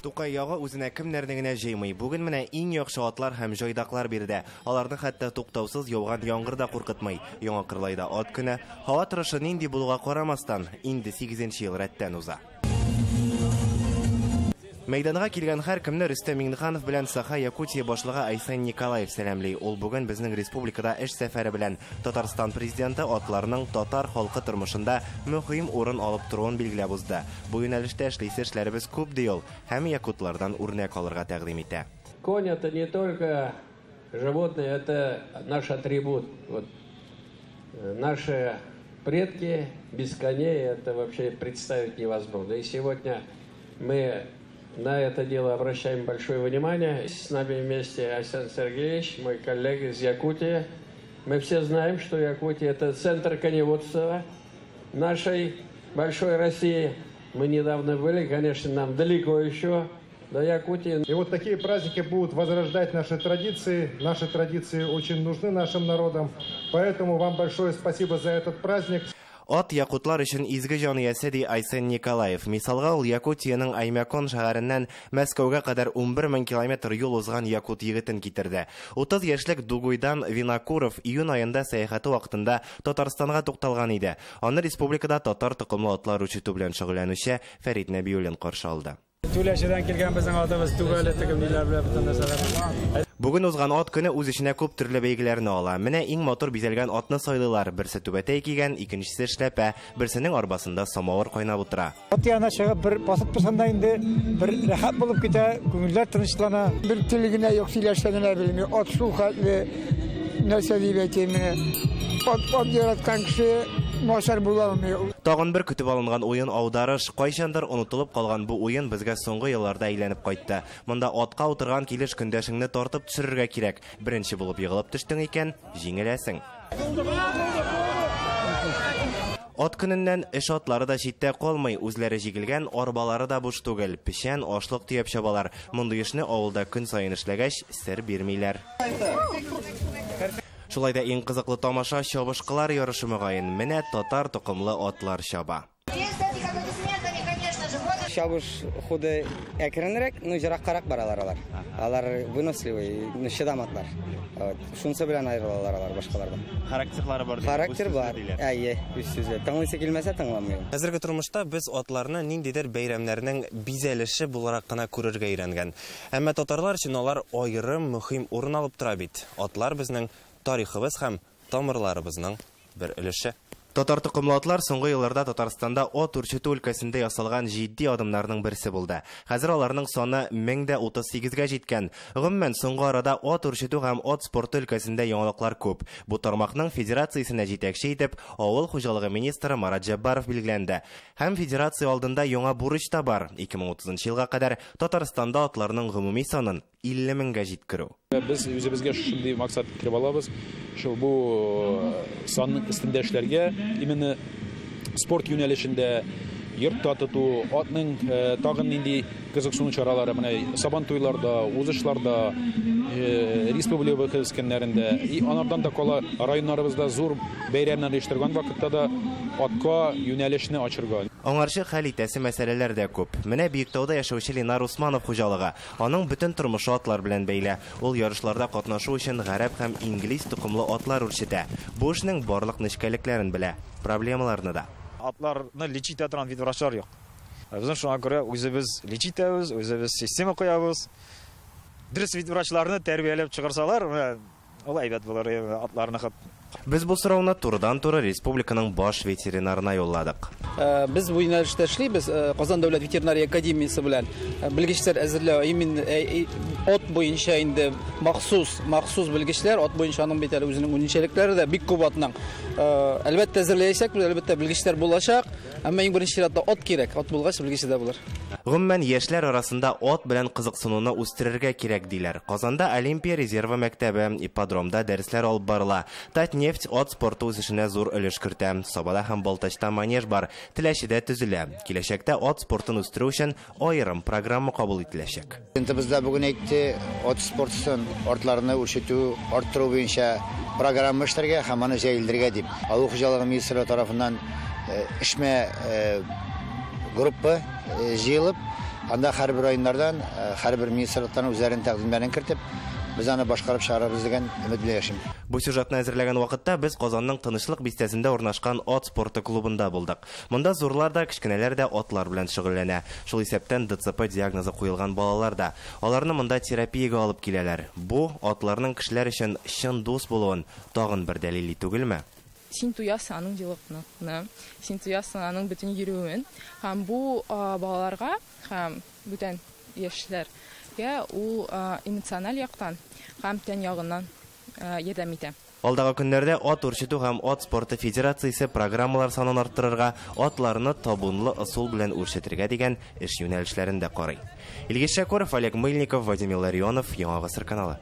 Тукай ягы үзенә кемнәрне генә җыймый. Бүген менә иң яхшы атлар һәм җайдаклар бирде. Аларны хәтта туктаусыз яуган яңгыр да куркытмый. Яңа Кырлайда ат көне, һава торышы нинди булуга карамастан, инде 8нче ел рәттән уза. Мәйданга килгән һәр кемне Рөстәм Миңнеханов белән Саха Якутия башлыгы Айсен Николаев сәламли. Ул бүген безнең республикада эш сәфәре белән Татарстан президенты атларның татар халкы тормышында мөһим урын алып торуын билгеләп узды. Бу юнәлештә эшләр күп ди ул, һәм якутлардан үрнәк алырга тәкъдим итә. Конь — это не только животное, это наш атрибут. Вот наши предки без коней это вообще представить невозможно. И сегодня мы на это дело обращаем большое внимание. С нами вместе Айсен Сергеевич, мой коллега из Якутии. Мы все знаем, что Якутия — это центр коневодства нашей большой России. Мы недавно были, конечно, нам далеко еще до Якутии. И вот такие праздники будут возрождать наши традиции. Наши традиции очень нужны нашим народам. Поэтому вам большое спасибо за этот праздник. Ат якутлар өчен изге җаниясе ди Айсен Николаев. Мисалга ул Якутияның Аймакон шәһәреннән Мәскәүгә кадәр 11000 километр юл узган якут егетен китерде. 30 яшьлек Дугуйдан Винокуров июнь аенда сәяхәте вакытында Татарстанга тукталган иде. Аны республикада татар токымлы атлар үчетү белән шөгыльләнүче Фәрит Нәбиуллин каршы алды. Түләшедән килгән безнең атыбыз түгәле тегемләр белән бөтен нәрсәләр. Бүген узган ат көне үз иченә күп төрле бәйгеләрне ала. Менә иң матур бизәлгән атны сайлыйлар. Берсе түбәтәй кигән, икенчесе эшләпә, берсенең арбасында самавыр кайнап утыра. Ат янына чыгып бер басып торсанда инде бер рәхәт булып китә, күңелләр тынычлана. Бер телегенә юк сөйләшкәненә белми, ат шул хәтле нәрсә дип әйтәме. Ат яраткан кеше Машар буламый. Тагын бер көтеп алынган уен аударыш. Кайчандыр онытылып калган бу уен безгә соңгы елларда әйләнеп кайтты. Монда атка утырган килеш көндәшеңне тартып төшерергә кирәк. Беренче булып егылып төштең икән, җиңеләсең. Ат көненнән эш атлары да читтә калмый, үзләре җигелгән, арбалары да буш түгел. Печән, ашлык төяп чабалар. Мондый эшне авылда көн саен эшләгәч, сер бирмиләр. Шулай да иң кызыклы тамаша чабышкылар ярышы мөгаен. Менә татар токымлы атлар чаба. Чабыш худы әкренрәк, но җыраккарак баралар алар. Алар выносливый, чыдам атлар. Шунысы белән аерылалар алар башкалардан. Характерлары бар. Характер бар. Әйе, үз-сүзе. Таңлыйсы килмәсә таңламыйм. Хәзерге тормышта без атларны ниндидер бәйрәмнәрнең бизәлеше буларак кына күрергә өйрәнгән. Әмма татарлар өчен алар аерым мөһим урын алып тора бит. Атлар безнең тарихыбыз һәм тамырларыбызның бер өлеше. Татар токымлы атлар соңгы елларда Татарстанда ат үрчетү өлкәсендә ясалган җитди адымнарның берсе булды. Хәзер аларның саны 1038-гә җиткән. Гомумән соңгы арада ат үрчетү һәм ат спорты өлкәсендә яңалыклар күп. Бу тармакның федерациясенә җитәкче итеп авыл хуҗалыгы министры Марат Җаббаров билгеләнде. Һәм федерация алдында яңа бурыч та бар. 2030 елга кадәр Татарстанда атларның гомуми санын 50 меңгә җиткерү. Biz үзебезгә шундый максат киреп алабыз. Шул бу санның өстендә эшләргә, именно спорт юнәлешендә йортта тоту, атның тагын нинди кызыксыну чаралары, менә сабан туйларда, узышларда, республика көскеннәрендә, и анардан да кала районнарыбызда зур бәйрәмнәр оештырган вакытта да атка юнәлешне ачырга. Аңарчы хәл итәсе мәсьәләләр дә күп. Менә Биектауда яшәүче Ленар Усманов хуҗалыгы. Аның бөтен тормышы атлар белән бәйле. Ул ярышларда катнашу өчен гарәп һәм инглиз тукымлы атлар үрчетә. Бу эшнең барлык нечкәлекләрен белә, проблемаларны да. Атларны лечить торган вид врачлар юк. Безнең шуңа күрә үзебез лечить итәбез, үзебез система куябыз. Дөрес вид врачларны тәрбияләп чыгарсалар, ул әйбәт булыр, атларны хәп. Без бу сорауны турыдан-туры республиканың баш ветеринарына юлладык. Без бу юнәлештә эшлибез. Казан дәүләт ветеринария академиясе белән белгечләр әзерләү, именно ат буенча инде махсус белгечләр, ат буенча аның бит әле үзенең үзенчәлекләре дә бик күп атның. Әлбәттә әзерләячәк, әлбәттә белгечләр булачак, әмма иң беренче чиратта ат кирәк. Ат булгач белгеч дә булыр. Гомумән яшьләр арасында ат белән кызыксынуны үстерергә кирәк диләр. Казанда Олимпия резервы мәктәбе, ипподромда дәресләр алып барыла. Татнефть ат спорты үсешенә зур өлеш кертә. Сабада һәм Балтачта манеж бар, Теләчедә төзелә. Киләчәктә ат спортын үстерү өчен аерым программа кабул ителәчәк. Бездә бүген әйтте, ат спортын артларны үрчетү, арттыру буенча программа эшләргә һәм аны җәелдергә дип. Авыл хуҗалыгы министрлыгы тарафыннан эшмә группа җыелып, Анда һәрбер районнардан, һәрбер министрлыктан үзләренең тәкъдимнәрен кертеп, без аны башкарып чыгарабыз дигән өмет белән яшим. Бу сюжетны әзерләгән вакытта без Казанның Тынычлык бистәсендә урнашкан ат спорты клубында булдык. Монда зурлар да, кичкенәләр дә атлар белән шөгыльләнә. Шул исәптән ДЦП диагнозы куелган балалар да. Аларны монда терапиягә алып киләләр. Бу атларның кешеләр өчен чын дус булуын тагын бер дәлил итүгелме? Син туясың аның җылыкны, син туясың аның бөтен йөрүен, һәм бу балаларга һәм бүтән яшьләргә ул эмоциональ яктан һәм тән ягыннан ярдәм итә. Алдагы көннәрдә ат үрчетү һәм ат спорты федерациясе программалар санын арттырырга, атларны табунлы ысул белән үрчетергә дигән эш юнәлешләрендә карый. Илгиз Шакуров, Олег Мыльников, Вадим Илларионов, Яңа Гасыр каналы.